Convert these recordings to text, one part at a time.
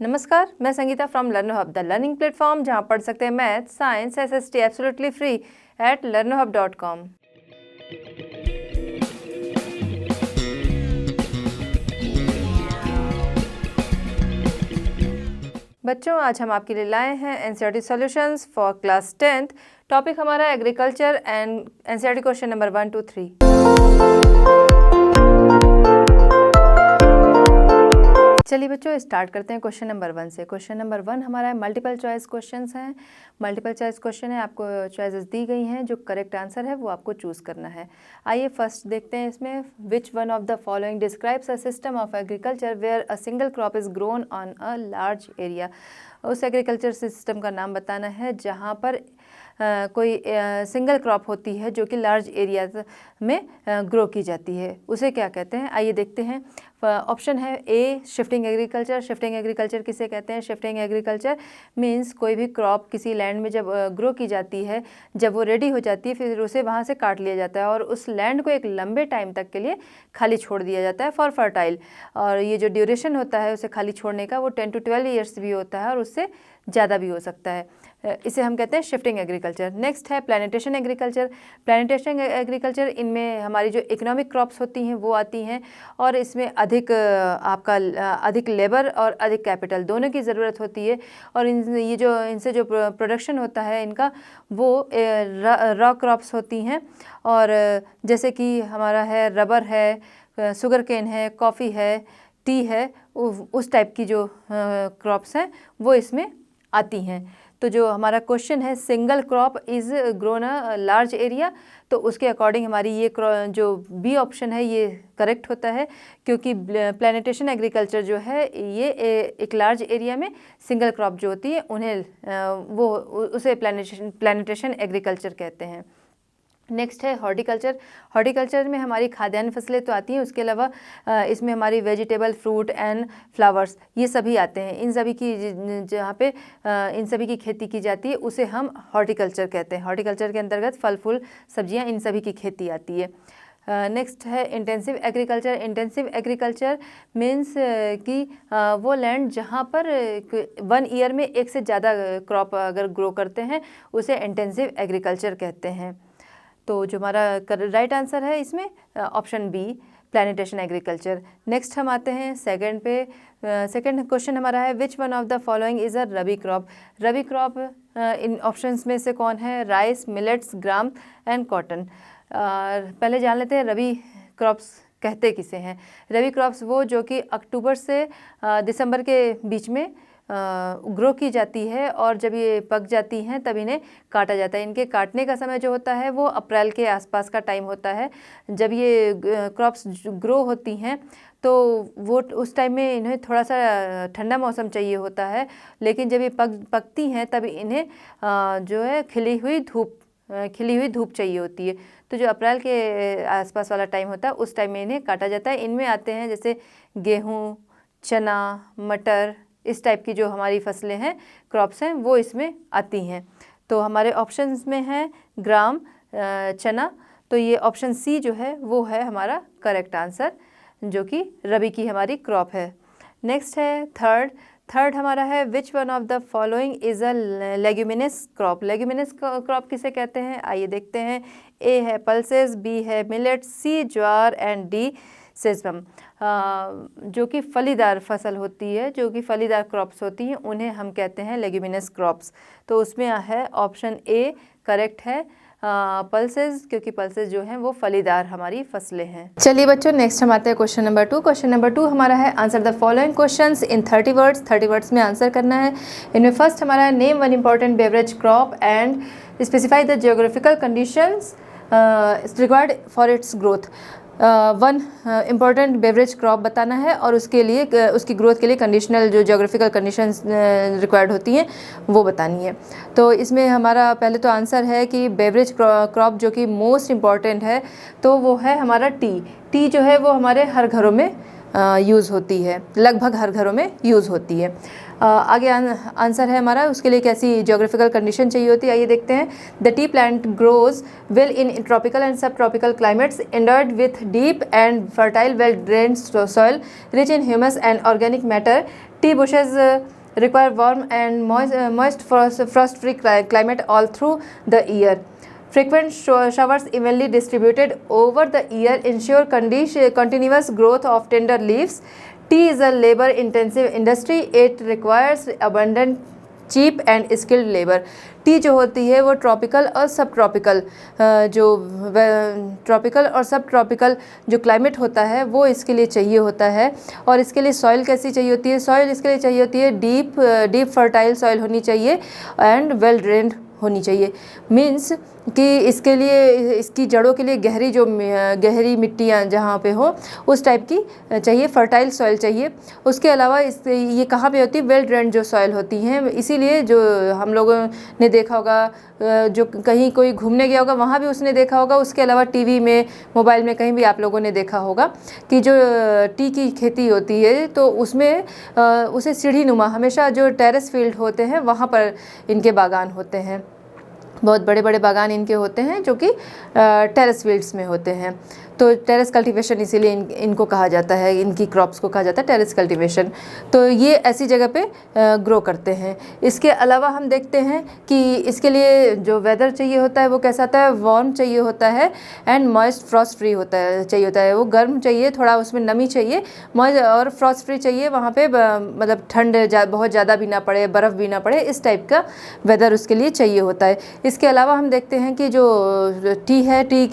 नमस्कार, मैं Sangeeta from Learnohub, the learning platform जहां पढ़ सकते हैं math, science, SST absolutely free at learnohub.com। बच्चों, आज हम आपके लिए लाए हैं NCERT solutions for class 10th। Topic हमारा agriculture and NCERT question number 1 to 3। चलिए बच्चों, स्टार्ट करते हैं क्वेश्चन नंबर 1 से। क्वेश्चन नंबर 1 हमारा मल्टीपल चॉइस क्वेश्चंस हैं। मल्टीपल चॉइस क्वेश्चन है, आपको चॉइसेस दी गई हैं, जो करेक्ट आंसर है वो आपको चूज करना है। आइए फर्स्ट देखते हैं इसमें। Which one of the following describes a system of agriculture where a single crop is grown on a large area. उस एग्रीकल्चर सिस्टम का नाम बताना है जहाँ पर कोई सिंगल क्रॉप होती है जो कि लार्ज एरिया में ग्रो की जाती है, उसे क्या कहते हैं। आइए देखते हैं। ऑप्शन है ए शिफ्टिंग एग्रीकल्चर। शिफ्टिंग एग्रीकल्चर किसे कहते हैं? शिफ्टिंग एग्रीकल्चर मींस कोई भी क्रॉप किसी लैंड में जब ग्रो की जाती है, जब वो रेडी हो जाती है, फिर उसे वहाँ से काट लिया जाता है और उस लैंड को एक लंबे टाइम तक के लिए खाली छोड़ दिया जाता है फॉर फर्टाइल। और ये जो ड्यूरेशन होता है उसे खाली छोड़ने का, वो 10 to 12 ईयर्स भी होता है और उससे ज़्यादा भी हो सकता है। इसे हम कहते हैं शिफ्टिंग एग्रीकल्चर। नेक्स्ट है प्लांटेशन एग्रीकल्चर। प्लांटेशन एग्रीकल्चर, इनमें हमारी जो इकोनॉमिक क्रॉप्स होती हैं वो आती हैं और इसमें अधिक लेबर और अधिक कैपिटल दोनों की ज़रूरत होती है। और इनसे जो प्रोडक्शन होता है इनका, वो रॉ क्रॉप्स होती हैं। और जैसे कि हमारा है रबर है, शुगर केन है, कॉफ़ी है, टी है, उस टाइप की जो क्रॉप्स हैं वो इसमें आती हैं। तो जो हमारा क्वेश्चन है single crop is grown a large area, तो उसके अकॉर्डिंग हमारी ये जो बी ऑप्शन है ये करेक्ट होता है, क्योंकि प्लांटेशन एग्रीकल्चर जो है ये एक लार्ज एरिया में सिंगल क्रॉप जो होती है उन्हें उसे प्लांटेशन एग्रीकल्चर कहते हैं। नेक्स्ट है हॉर्टिकल्चर। हॉर्टिकल्चर में हमारी खाद्यान्न फसलें तो आती हैं, उसके अलावा इसमें हमारी वेजिटेबल, फ्रूट एंड फ्लावर्स ये सभी आते हैं। इन सभी की जहाँ पे इन सभी की खेती की जाती है उसे हम हॉर्टिकल्चर कहते हैं। हॉर्टिकल्चर के अंतर्गत फल फूल सब्जियाँ इन सभी की खेती आती है। नेक्स्ट है intensive agriculture. Intensive agriculture means कि वो लैंड जहाँ पर 1 ईयर में एक से ज़्यादा क्रॉप अगर ग्रो करते हैं उसे इंटेंसिव एग्रीकल्चर कहते हैं। तो जो हमारा राइट आंसर है इसमें option B plantation agriculture. Next हम आते हैं सेकंड पे। सेकंड क्वेश्चन हमारा है which one of the following is a rabi crop. Rabi crop इन ऑप्शंस में से कौन है? Rice, millets, gram and cotton. पहले जान लेते हैं रबी क्रॉप्स कहते किसे हैं। रबी क्रॉप्स वो जो कि अक्टूबर से दिसंबर के बीच में ग्रो की जाती है और जब ये पक जाती हैं तब इन्हें काटा जाता है। इनके काटने का समय जो होता है वो अप्रैल के आसपास का टाइम होता है। जब ये क्रॉप्स ग्रो होती हैं तो वो उस टाइम में इन्हें थोड़ा सा ठंडा मौसम चाहिए होता है, लेकिन जब ये पकती हैं तब इन्हें जो है खिली हुई धूप चाहिए होती है। तो जो अप्रैल के आसपास वाला टाइम होता है उस टाइम में इन्हें काटा जाता है। इनमें आते हैं जैसे गेहूँ, चना, मटर, इस टाइप की जो हमारी फसलें हैं, क्रॉप्स हैं, वो इसमें आती हैं। तो हमारे ऑप्शंस में है ग्राम, चना, तो ये ऑप्शन सी जो है वो है हमारा करेक्ट आंसर, जो कि रबी की हमारी क्रॉप है। नेक्स्ट है थर्ड हमारा है which one of the following is a leguminous crop. Leguminous crop किसे कहते हैं? आइए देखते हैं। ए है पल्सेस, बी है millet, C jowar and D sesame. जो कि फलीदार फसल होती है, जो कि फलीदार क्रॉप्स होती हैं, उन्हें हम कहते हैं लेग्यूमिनस क्रॉप्स। तो उसमें है ऑप्शन ए करेक्ट है, पल्सेस, क्योंकि पल्सेस जो हैं वो फलीदार हमारी फसलें हैं। चलिए बच्चों, नेक्स्ट हम आते हैं क्वेश्चन नंबर 2। क्वेश्चन नंबर 2 हमारा है answer the following questions in 30 words. 30 words में आंसर करना है। इनमें फर्स्ट हमारा है name one important beverage crop and specify the geographical conditions required for its growth. One important beverage crop बताना है और उसके लिए उसकी ग्रोथ के लिए कंडीशनल जो ज्योग्राफिकल कंडीशंस रिक्वायर्ड होती हैं वो बतानी है। तो इसमें हमारा पहले तो आंसर है कि बेवरेज क्रॉप जो कि मोस्ट इम्पॉर्टेंट है तो वो है हमारा टी। टी जो है वो हमारे हर घरों में यूज़ होती है, लगभग हर घरों में यूज़ होती है। आगे आंसर है हमारा, उसके लिए कैसी ज्योग्राफिकल कंडीशन चाहिए होती है, आइए देखते हैं। The tea plant grows well in tropical and subtropical climates endowed with deep and fertile well drained soil rich in humus and organic matter. Tea bushes require warm and moist frost-free climate all through the year. Frequent showers evenly distributed over the year ensure continuous growth of tender leaves. Tea is a labor-intensive industry. It requires abundant cheap and skilled labour. Tea जो होती है वो tropical और सब tropical जो climate होता है वो इसके लिए चाहिए होता है। और इसके लिए सॉइल कैसी चाहिए होती है? सॉइल इसके लिए चाहिए होती है डीप फर्टाइल सॉइल होनी चाहिए एंड वेल ड्रेन्ड होनी चाहिए। मीन्स कि इसके लिए, इसकी जड़ों के लिए गहरी मिट्टियाँ जहाँ पे हो उस टाइप की चाहिए, फर्टाइल सॉइल चाहिए। उसके अलावा ये कहाँ पे होती है? वेल ड्रेन्ड जो सॉइल होती हैं। इसीलिए जो हम लोगों ने देखा होगा, जो कहीं कोई घूमने गया होगा वहाँ भी उसने देखा होगा, उसके अलावा टीवी में, मोबाइल में कहीं भी आप लोगों ने देखा होगा कि जो टी की खेती होती है तो उसमें उसे सीढ़ी नुमा, हमेशा जो टेरेस फील्ड होते हैं वहाँ पर इनके बागान होते हैं। बहुत बड़े बड़े बागान इनके होते हैं जो कि टेरेस फील्ड्स में होते हैं। तो टेरेस कल्टीवेशन इसीलिए इनको कहा जाता है, इनकी क्रॉप्स को कहा जाता है टेरेस कल्टीवेशन। तो ये ऐसी जगह पे ग्रो करते हैं। इसके अलावा हम देखते हैं कि इसके लिए जो वेदर चाहिए होता है वो कैसा होता है? वार्म चाहिए होता है एंड मॉइस्ट फ्रॉस्ट फ्री चाहिए होता है। वो गर्म चाहिए, थोड़ा उसमें नमी चाहिए, मॉइस्ट और फ्रॉस्ट फ्री चाहिए। वहाँ पे मतलब ठंड बहुत ज़्यादा भी ना पड़े, बर्फ़ भी ना पड़े, इस टाइप का वेदर उसके लिए चाहिए होता है। इसके अलावा हम देखते हैं कि जो टी है, टी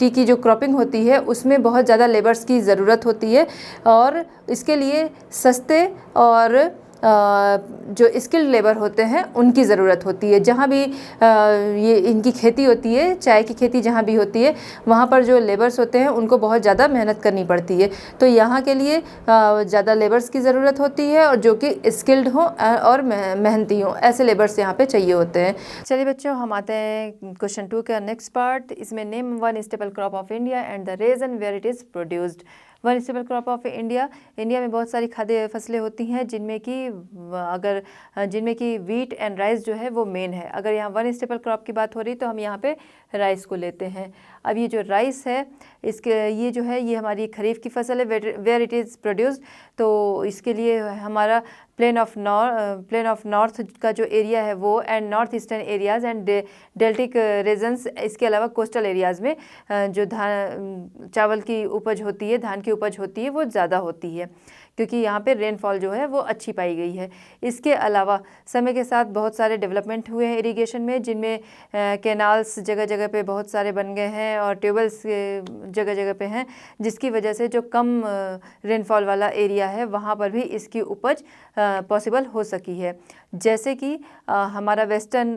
की जो क्रॉपिंग होती है उसमें बहुत ज़्यादा लेबर्स की ज़रूरत होती है और इसके लिए सस्ते और जो स्किल्ड लेबर होते हैं उनकी ज़रूरत होती है। जहाँ भी ये इनकी खेती होती है, चाय की खेती जहाँ भी होती है, वहाँ पर जो लेबर्स होते हैं उनको बहुत ज़्यादा मेहनत करनी पड़ती है। तो यहाँ के लिए ज़्यादा लेबर्स की ज़रूरत होती है और जो कि स्किल्ड हों और मेहनती हों, ऐसे लेबर्स यहाँ पे चाहिए होते हैं। चलिए बच्चों, हम आते हैं क्वेश्चन 2 का नेक्स्ट पार्ट। इसमें name one staple crop of India and the region where it is produced. One staple crop of India, India में बहुत सारी खाद्य फसलें होती हैं जिनमें कि वीट एंड राइस जो है वो मेन है। अगर यहाँ वन स्टेपल क्रॉप की बात हो रही तो हम यहाँ पे राइस को लेते हैं। अब ये जो राइस है ये जो है ये हमारी खरीफ की फसल है, वेयर इट इज़ प्रोड्यूस्ड। तो इसके लिए हमारा प्लेन ऑफ नॉर्थ का जो एरिया है वो and north eastern areas and deltaic regions, इसके अलावा कोस्टल एरियाज़ में जो चावल की उपज होती है, धान की उपज होती है वो ज़्यादा होती है क्योंकि यहाँ पे रेनफॉल जो है वो अच्छी पाई गई है। इसके अलावा समय के साथ बहुत सारे डेवलपमेंट हुए हैं इरिगेशन में, जिनमें कैनाल्स जगह जगह पे बहुत सारे बन गए हैं और ट्यूबवेल्स जगह जगह पे हैं, जिसकी वजह से जो कम रेनफॉल वाला एरिया है वहाँ पर भी इसकी उपज पॉसिबल हो सकी है। जैसे कि हमारा वेस्टर्न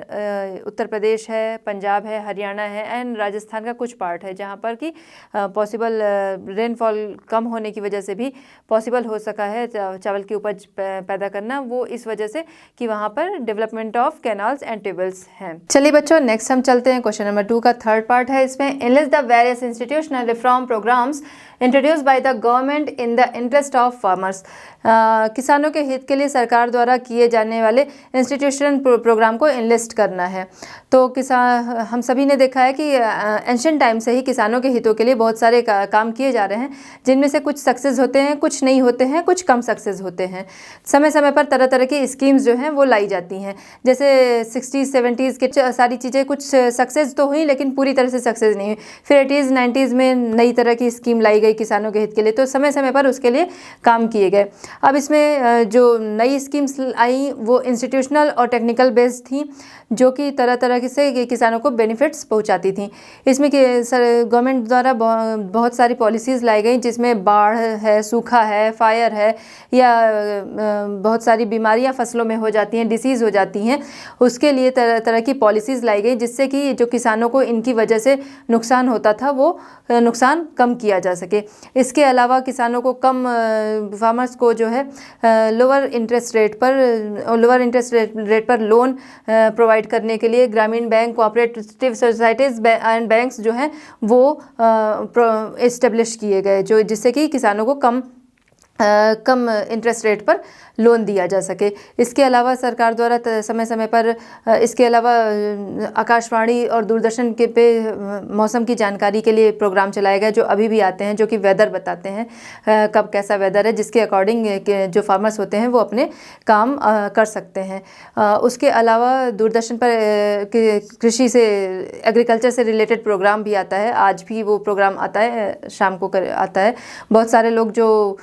उत्तर प्रदेश है, पंजाब है, हरियाणा है एंड राजस्थान का कुछ पार्ट है जहाँ पर कि पॉसिबल रेनफॉल कम होने की वजह से भी पॉसिबल हो सका है चावल की उपज पैदा करना, वो इस वजह से कि वहाँ पर development of canals and tube wells हैं। चलिए बच्चों, नेक्स्ट हम चलते हैं क्वेश्चन नंबर 2 का थर्ड पार्ट है। इसमें enlist the various institutional reform programmes introduced by the government in the interest of farmers. किसानों के हित के लिए सरकार द्वारा किए जाने वाले इंस्टीट्यूशन प्रोग्राम को एनलिस्ट करना है। तो हम सभी ने देखा है कि एंशिएंट टाइम से ही किसानों के हितों के लिए बहुत सारे काम किए जा रहे हैं, जिनमें से कुछ सक्सेस होते हैं, कुछ नहीं होते हैं, कुछ कम सक्सेस होते हैं। समय समय पर तरह तरह की स्कीम्स जो हैं वो लाई जाती हैं। जैसे 60s 70s के सारी चीज़ें कुछ सक्सेस तो हुई लेकिन पूरी तरह से सक्सेस नहीं हुई। फिर 80s 90s में नई तरह की स्कीम लाई गई किसानों के हित के लिए, तो समय समय पर उसके लिए काम किए गए। अब इसमें जो नई स्कीम्स आई वो इंस्टीट्यूशनल और टेक्निकल बेस्ड थी, जो कि तरह तरह से किसानों को बेनिफिट्स पहुंचाती थी। इसमें गवर्नमेंट द्वारा बहुत सारी पॉलिसीज़ लाई गई, जिसमें बाढ़ है, सूखा है, फायर है, या बहुत सारी बीमारियां फसलों में हो जाती हैं, डिसीज़ हो जाती हैं, उसके लिए तरह तरह की पॉलिसीज़ लाई गई, जिससे कि जो किसानों को इनकी वजह से नुकसान होता था वो नुकसान कम किया जा सके। सके। इसके अलावा किसानों को फार्मर्स को जो है लोअर इंटरेस्ट रेट पर लोन प्रोवाइड करने के लिए ग्रामीण bank, cooperative societies and banks जो हैं वो इस्टेब्लिश किए गए, जो जिससे कि किसानों को कम इंटरेस्ट रेट पर लोन दिया जा सके। इसके अलावा सरकार द्वारा समय समय पर इसके अलावा आकाशवाणी और दूरदर्शन के पे मौसम की जानकारी के लिए प्रोग्राम चलाए गए, जो अभी भी आते हैं, जो कि वेदर बताते हैं कब कैसा वेदर है, जिसके अकॉर्डिंग जो फार्मर्स होते हैं वो अपने काम कर सकते हैं। उसके अलावा दूरदर्शन पर कृषि से, एग्रीकल्चर से रिलेटेड प्रोग्राम भी आता है। आज भी वो प्रोग्राम आता है, शाम को आता है। बहुत सारे लोग जो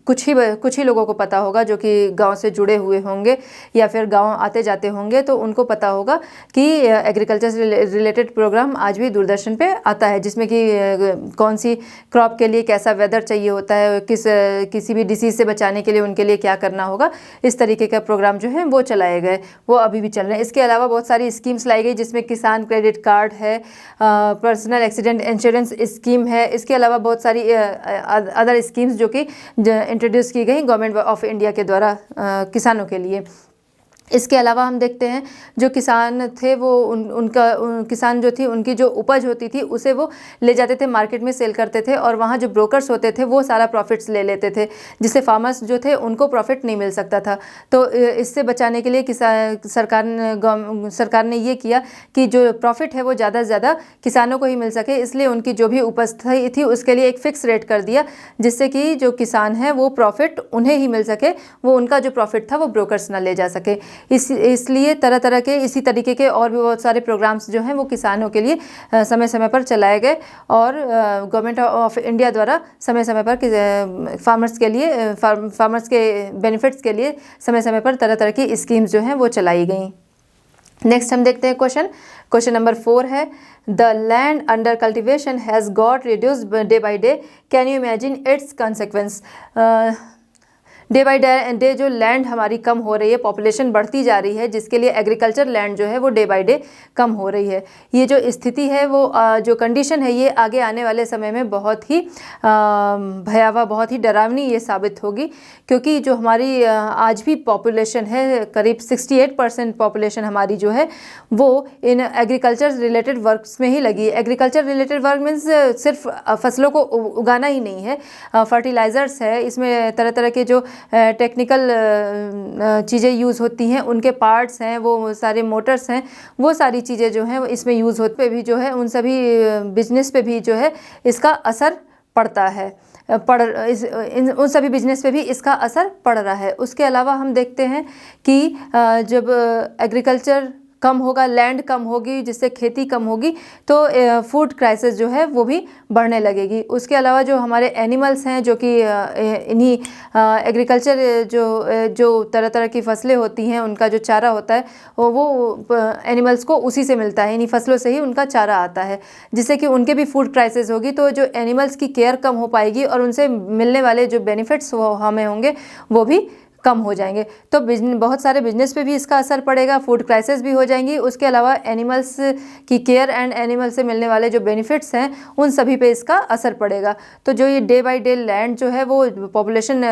कुछ ही लोगों को पता होगा जो कि गांव से जुड़े हुए होंगे या फिर गांव आते जाते होंगे, तो उनको पता होगा कि एग्रीकल्चर से रिलेटेड प्रोग्राम आज भी दूरदर्शन पे आता है, जिसमें कि कौन सी क्रॉप के लिए कैसा वेदर चाहिए होता है, किसी भी डिसीज़ से बचाने के लिए उनके लिए क्या करना होगा, इस तरीके का प्रोग्राम जो है वो चलाए गए, वो अभी भी चल रहे हैं। इसके अलावा बहुत सारी स्कीम्स लाई गई, जिसमें किसान क्रेडिट कार्ड है, पर्सनल एक्सीडेंट इंश्योरेंस स्कीम है। इसके अलावा बहुत सारी अदर स्कीम्स जो कि इंट्रोड्यूस की गई गवर्नमेंट ऑफ इंडिया के द्वारा किसानों के लिए। इसके अलावा हम देखते हैं जो किसान थे वो किसान जो थी उनकी जो उपज होती थी उसे वो ले जाते थे मार्केट में सेल करते थे, और वहाँ जो ब्रोकर्स होते थे वो सारा प्रॉफिट्स ले लेते थे, जिससे फार्मर्स जो थे उनको प्रॉफिट नहीं मिल सकता था। तो इससे बचाने के लिए सरकार ने ये किया कि जो प्रॉफिट है वो ज़्यादा से ज़्यादा किसानों को ही मिल सके, इसलिए उनकी जो भी उपज थी उसके लिए एक फ़िक्स रेट कर दिया, जिससे कि जो किसान है वो प्रॉफिट उन्हें ही मिल सके, वो उनका जो प्रॉफिट था वो ब्रोकर्स ना ले जा सके। इसलिए तरह तरह के इसी तरीके के और भी बहुत सारे प्रोग्राम्स जो हैं वो किसानों के लिए समय समय पर चलाए गए, और गवर्नमेंट ऑफ इंडिया द्वारा समय समय पर फार्मर्स के बेनिफिट्स के लिए समय समय पर तरह तरह की स्कीम्स जो हैं वो चलाई गई। नेक्स्ट हम देखते हैं क्वेश्चन नंबर 4 है, the land under cultivation has got reduced day by day, can you imagine it's consequence. Day by day जो लैंड हमारी कम हो रही है, पॉपुलेशन बढ़ती जा रही है, जिसके लिए एग्रीकल्चर लैंड जो है वो डे बाई डे कम हो रही है। ये जो स्थिति है वो जो कंडीशन है ये आगे आने वाले समय में बहुत ही भयावह, बहुत ही डरावनी ये साबित होगी, क्योंकि जो हमारी आज भी पॉपुलेशन है, करीब 68% पॉपुलेशन हमारी जो है वो इन एग्रीकल्चर रिलेटेड वर्क्स में ही लगी है। एग्रीकल्चर रिलेटेड वर्क मीन्स सिर्फ फसलों को उगाना ही नहीं है, फर्टिलाइज़र्स है, इसमें तरह तरह के जो टेक्निकल चीज़ें यूज़ होती हैं, उनके पार्ट्स हैं, वो सारे मोटर्स हैं, वो सारी चीज़ें जो हैं इसमें यूज़ होते भी जो है उन सभी बिजनेस पे भी जो है इसका असर पड़ता है, उन सभी बिजनेस पे भी इसका असर पड़ रहा है। उसके अलावा हम देखते हैं कि जब एग्रीकल्चर कम होगा, लैंड कम होगी, जिससे खेती कम होगी, तो फूड क्राइसिस जो है वो भी बढ़ने लगेगी। उसके अलावा जो हमारे एनिमल्स हैं, जो कि इन्हीं एग्रीकल्चर जो तरह तरह की फसलें होती हैं, उनका जो चारा होता है वो एनिमल्स को उसी से मिलता है, इन्हीं फसलों से ही उनका चारा आता है, जिससे कि उनके भी फूड क्राइसिस होगी। तो जो एनिमल्स की केयर कम हो पाएगी और उनसे मिलने वाले जो बेनिफिट्स वो हमें होंगे वो भी कम हो जाएंगे। तो बहुत सारे बिजनेस पे भी इसका असर पड़ेगा, फूड क्राइसिस भी हो जाएंगी। उसके अलावा एनिमल्स की केयर एंड एनिमल से मिलने वाले जो बेनिफिट्स हैं उन सभी पे इसका असर पड़ेगा। तो जो ये डे बाय डे लैंड जो है वो पॉपुलेशन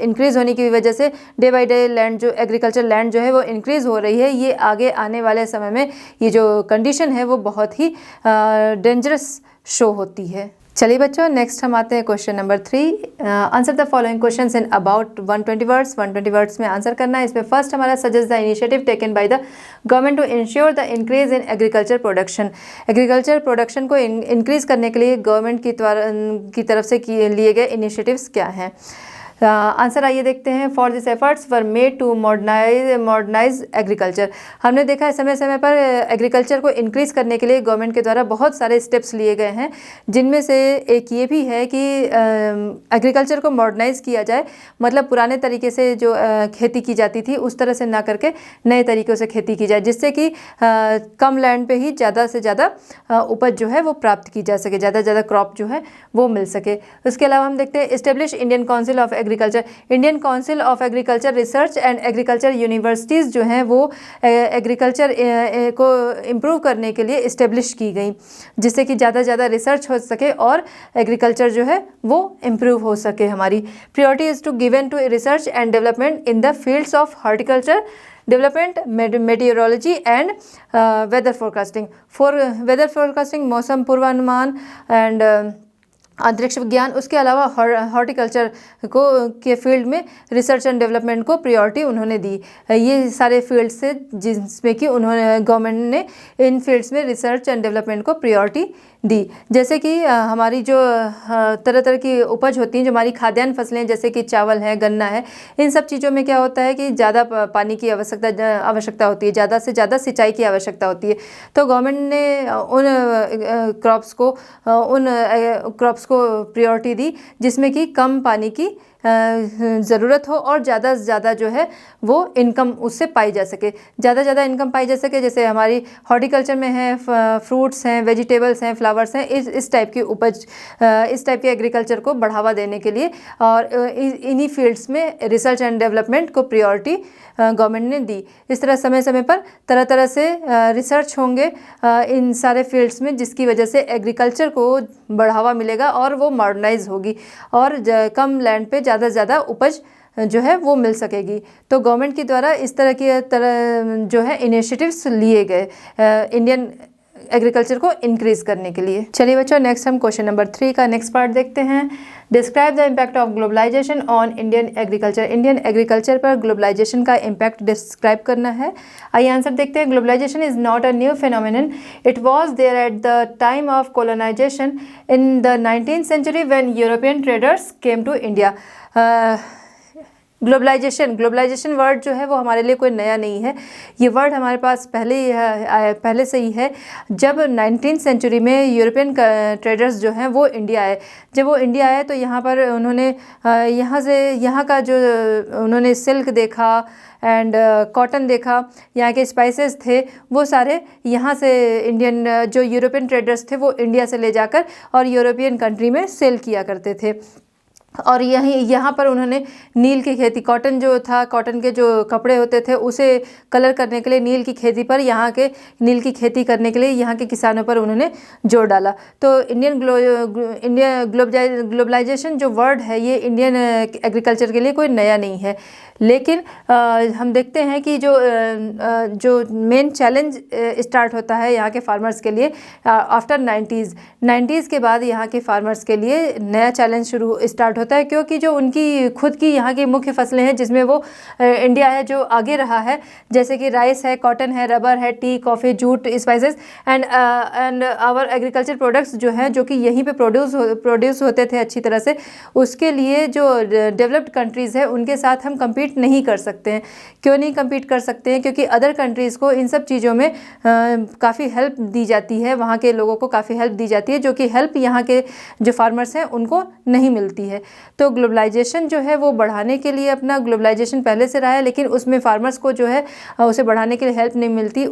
इंक्रीज़ होने की वजह से डे बाय डे लैंड जो एग्रीकल्चर लैंड जो है वो इंक्रीज़ हो रही है, ये आगे आने वाले समय में ये जो कंडीशन है वो बहुत ही डेंजरस शो होती है। चलिए बच्चों, नेक्स्ट हम आते हैं question number 3। Answer the following questions in about 120 words. 120 words में आंसर करना है। इसमें फर्स्ट हमारा suggest the initiative taken by the government to ensure the increase in agriculture production. Agriculture production को इंक्रीज करने के लिए गवर्नमेंट की तरफ से लिए गए इनिशिएटिव्स क्या हैं। आंसर आइए देखते हैं। For this efforts were made to modernise agriculture. हमने देखा है समय समय पर एग्रीकल्चर को इंक्रीज़ करने के लिए गवर्नमेंट के द्वारा बहुत सारे स्टेप्स लिए गए हैं, जिनमें से एक ये भी है कि एग्रीकल्चर को मॉडर्नाइज़ किया जाए, मतलब पुराने तरीके से जो खेती की जाती थी उस तरह से ना करके नए तरीक़ों से खेती की जाए, जिससे कि कम लैंड पे ही ज़्यादा से ज़्यादा उपज जो है वो प्राप्त की जा सके, ज़्यादा से ज़्यादा क्रॉप जो है वो मिल सके। उसके अलावा हम देखते हैं establish Indian council of agriculture, Indian council of agriculture research and agriculture universities जो हैं वो एग्रीकल्चर को इम्प्रूव करने के लिए इस्टेब्लिश की गई, जिससे कि ज़्यादा से ज़्यादा रिसर्च हो सके और एग्रीकल्चर जो है वो इम्प्रूव हो सके हमारी। Priority is to given to research and development in the fields of horticulture development, meteorology and weather forecasting. Weather forecasting, मौसम पूर्वानुमान एंड अंतरिक्ष विज्ञान, उसके अलावा हॉर्टिकल्चर को के फील्ड में रिसर्च एंड डेवलपमेंट को प्रायोरिटी उन्होंने दी। ये सारे फील्ड से जिसमें कि उन्होंने गवर्नमेंट ने इन फील्ड्स में रिसर्च एंड डेवलपमेंट को प्रायोरिटी दी। जैसे कि हमारी जो तरह तरह की उपज होती हैं, जो हमारी खाद्यान्न फसलें जैसे कि चावल है, गन्ना है, इन सब चीज़ों में क्या होता है कि ज़्यादा पानी की आवश्यकता होती है, ज़्यादा से ज़्यादा सिंचाई की आवश्यकता होती है। तो गवर्नमेंट ने उन क्रॉप्स को प्रायोरिटी दी जिसमें कि कम पानी की ज़रूरत हो और ज़्यादा से ज़्यादा जो है वो इनकम उससे पाई जा सके, ज़्यादा से ज़्यादा इनकम पाई जा सके। जैसे हमारी हॉर्टिकल्चर में है, फ्रूट्स हैं, वेजिटेबल्स हैं, फ्लावर्स हैं, इस टाइप की उपज, इस टाइप के एग्रीकल्चर को बढ़ावा देने के लिए और इन्हीं फील्ड्स में रिसर्च एंड डेवलपमेंट को प्रायोरिटी गवर्नमेंट ने दी। इस तरह समय समय पर तरह तरह से रिसर्च होंगे इन सारे फील्ड्स में, जिसकी वजह से एग्रीकल्चर को बढ़ावा मिलेगा और वो मॉडर्नाइज होगी और कम लैंड पे ज़्यादा से ज़्यादा उपज जो है वो मिल सकेगी। तो गवर्नमेंट के द्वारा इस तरह जो है इनिशिएटिव्स लिए गए इंडियन एग्रीकल्चर को इंक्रीज करने के लिए। चलिए बच्चों, नेक्स्ट हम क्वेश्चन नंबर 3 का नेक्स्ट पार्ट देखते हैं। Describe the impact of globalisation on Indian agriculture. Indian agriculture पर ग्लोबलाइजेशन का इम्पैक्ट डिस्क्राइब करना है। आइए आंसर देखते हैं। Globalisation is not a new phenomenon, it was there at the time of colonisation in the 19th century when European traders came to India. Globalisation word जो है वो हमारे लिए कोई नया नहीं है, ये वर्ड हमारे पास पहले से ही है। जब 19th सेंचुरी में यूरोपियन ट्रेडर्स जो हैं वो इंडिया आए, जब वो इंडिया आए तो यहाँ पर उन्होंने यहाँ का जो उन्होंने सिल्क देखा एंड कॉटन देखा, यहाँ के स्पाइसेस थे, वो सारे यहाँ से इंडियन जो यूरोपियन ट्रेडर्स थे वो इंडिया से ले जाकर और यूरोपियन कंट्री में सेल किया करते थे। और यहाँ पर उन्होंने नील की खेती, कॉटन जो था, कॉटन के जो कपड़े होते थे उसे कलर करने के लिए नील की खेती पर, यहाँ के नील की खेती करने के लिए यहाँ के किसानों पर उन्होंने जोर डाला। तो ग्लोबलाइजेशन जो वर्ड है ये इंडियन एग्रीकल्चर के लिए कोई नया नहीं है। लेकिन हम देखते हैं कि जो मेन चैलेंज स्टार्ट होता है यहाँ के फार्मर्स के लिए आफ्टर 90s के बाद यहाँ के फार्मर्स के लिए नया चैलेंज स्टार्ट होता है, क्योंकि जो उनकी खुद की यहाँ की मुख्य फसलें हैं जिसमें वो इंडिया है जो आगे रहा है, जैसे कि राइस है, कॉटन है, रबर है, tea, coffee, jute, spices and our agriculture products जो हैं जो कि यहीं पे प्रोड्यूस होते थे अच्छी तरह से, उसके लिए जो डेवलप्ड कंट्रीज़ है उनके साथ हम कम्पीट नहीं कर सकते हैं। क्यों नहीं कम्पीट कर सकते हैं? क्योंकि अदर कंट्रीज़ को इन सब चीज़ों में काफ़ी हेल्प दी जाती है, वहाँ के लोगों को काफ़ी हेल्प दी जाती है, जो कि हेल्प यहाँ के जो फार्मर्स हैं उनको नहीं मिलती है। तो ग्लोबलाइजेशन जो है वो बढ़ाने के लिए, अपना ग्लोबलाइजेशन पहले से रहा है लेकिन उसमें फार्मर्स को जो है उसे बढ़ाने के लिए हेल्प नहीं मिलती,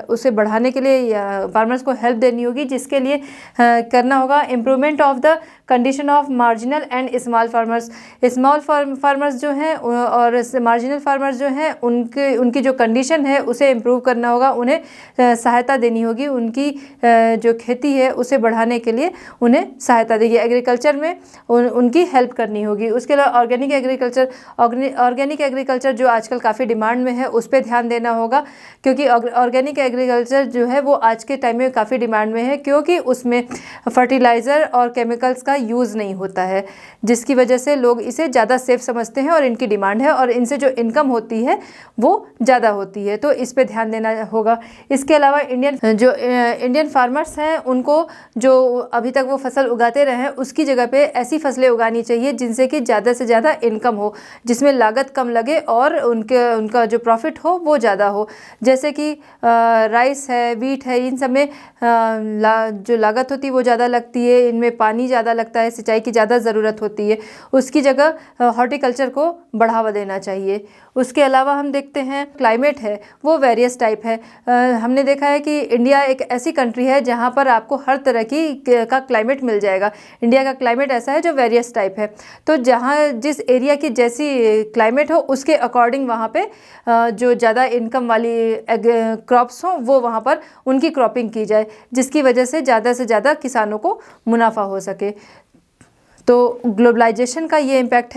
उसे बढ़ाने के लिए फार्मर्स को हेल्प देनी होगी, जिसके लिए करना होगा improvement of the condition of marginal and small farmers. Small farmers जो हैं और मार्जिनल फार्मर्स जो हैं उनकी जो कंडीशन है उसे इम्प्रूव करना होगा, उन्हें सहायता देनी होगी, उनकी जो खेती है उसे बढ़ाने के लिए उन्हें सहायता देगी, एग्रीकल्चर में उनकी हेल्प करनी होगी। उसके अलावा ऑर्गेनिक एग्रीकल्चर जो आजकल काफ़ी डिमांड में है उस पर ध्यान देना होगा, क्योंकि ऑर्गेनिक एग्रीकल्चर जो है वो आज के टाइम में काफ़ी डिमांड में है, क्योंकि उसमें फर्टिलाइज़र और केमिकल्स का यूज़ नहीं होता है, जिसकी वजह से लोग इसे ज़्यादा सेफ समझते हैं और इनकी डिमांड है और इनसे जो इनकम होती है वो ज़्यादा होती है, तो इस पे ध्यान देना होगा। इसके अलावा इंडियन फार्मर्स हैं उनको जो अभी तक वो फसल उगाते रहे हैं उसकी जगह पे ऐसी फसलें उगानी चाहिए जिनसे कि ज़्यादा से ज़्यादा इनकम हो, जिसमें लागत कम लगे और उनका जो प्रॉफिट हो वो ज़्यादा हो। जैसे कि राइस है, वीट है, इन सब में जो लागत होती है वो ज़्यादा लगती है, इनमें पानी ज़्यादा लगता है, सिंचाई की ज़्यादा ज़रूरत होती है। उसकी जगह हॉर्टिकल्चर को बढ़ावा देना चाहिए। उसके अलावा हम देखते हैं क्लाइमेट है वो वेरियस टाइप है। हमने देखा है कि इंडिया एक ऐसी कंट्री है जहाँ पर आपको हर तरह का क्लाइमेट मिल जाएगा। इंडिया का क्लाइमेट ऐसा है जो वेरियस टाइप है, तो जहाँ जिस एरिया की जैसी क्लाइमेट हो उसके अकॉर्डिंग वहाँ पे जो ज़्यादा इनकम वाली क्रॉप्स हों वो वहाँ पर उनकी क्रॉपिंग की जाए, जिसकी वजह से ज़्यादा किसानों को मुनाफा हो सके। तो ग्लोबलाइजेशन का ये इम्पैक्ट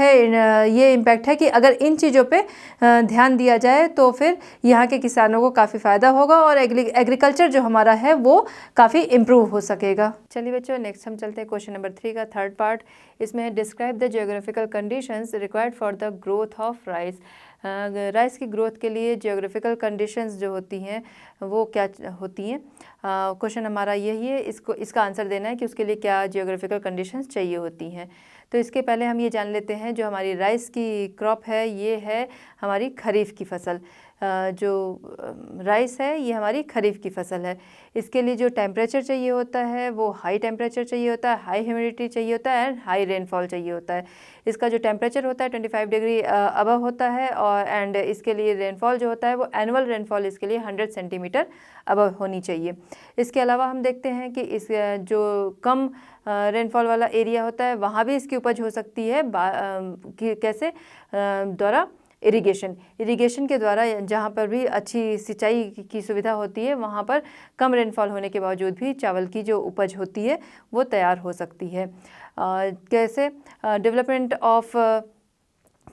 है कि अगर इन चीज़ों पे ध्यान दिया जाए तो फिर यहाँ के किसानों को काफ़ी फ़ायदा होगा और एग्रीकल्चर जो हमारा है वो काफ़ी इम्प्रूव हो सकेगा। चलिए बच्चों, नेक्स्ट हम चलते हैं क्वेश्चन नंबर 3 का थर्ड पार्ट। इसमें है describe the geographical conditions required for the growth of rice. Rice की ग्रोथ के लिए जियोग्राफिकल कंडीशंस जो होती हैं वो क्या होती हैं। क्वेश्चन हमारा यही है, इसका आंसर देना है कि उसके लिए क्या जियोग्राफिकल कंडीशंस चाहिए होती हैं। तो इसके पहले हम ये जान लेते हैं, जो हमारी राइस की क्रॉप है ये है हमारी खरीफ की फसल। जो राइस है ये हमारी खरीफ की फसल है। इसके लिए जो टेम्परेचर चाहिए होता है वो हाई टेम्परेचर चाहिए होता है, हाई ह्यूमिडिटी चाहिए होता है एंड हाई रेनफॉल चाहिए होता है। इसका जो टेम्परेचर होता है 25 डिग्री अबव होता है और एंड इसके लिए रेनफॉल जो होता है वो एनुअल रेनफॉल इसके लिए 100 सेंटीमीटर अबव होनी चाहिए। इसके अलावा हम देखते हैं कि इस जो कम रेनफॉल वाला एरिया होता है वहाँ भी इसकी उपज हो सकती है कैसे द्वारा इरिगेशन के द्वारा, जहाँ पर भी अच्छी सिंचाई की सुविधा होती है वहाँ पर कम रेनफॉल होने के बावजूद भी चावल की जो उपज होती है वो तैयार हो सकती है। कैसे development of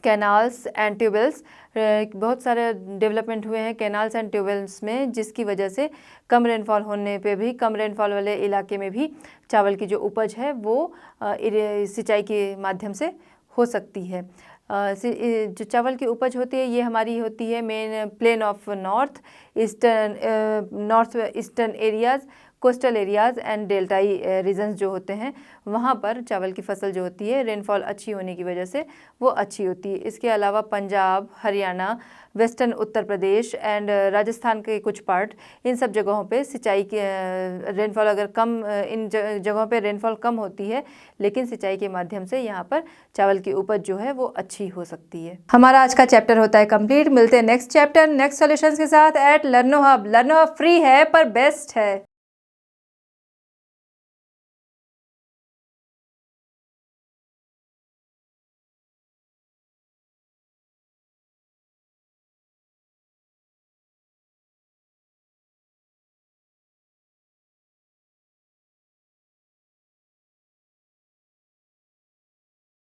canals and tube wells, बहुत सारे डेवलपमेंट हुए हैं कैनाल्स एंड ट्यूबवेल्स में, जिसकी वजह से कम रेनफॉल होने पे भी, कम रेनफॉल वाले इलाके में भी चावल की जो उपज है वो सिंचाई के माध्यम से हो सकती है। जो चावल की उपज होती है ये हमारी होती है main plain of north eastern areas, coastal areas and डेल्टाई रीजन्स जो होते हैं वहाँ पर चावल की फसल जो होती है रेनफॉल अच्छी होने की वजह से वो अच्छी होती है। इसके अलावा पंजाब, हरियाणा, वेस्टर्न उत्तर प्रदेश एंड राजस्थान के कुछ पार्ट, इन सब जगहों पे सिंचाई की रेनफॉल अगर कम, इन जगहों पे रेनफॉल कम होती है लेकिन सिंचाई के माध्यम से यहाँ पर चावल की उपज जो है वो अच्छी हो सकती है। हमारा आज का चैप्टर होता है कंप्लीट। मिलते हैं नेक्स्ट चैप्टर नेक्स्ट सॉल्यूशंस के साथ at Learno Hub. Learno Hub free है पर बेस्ट है।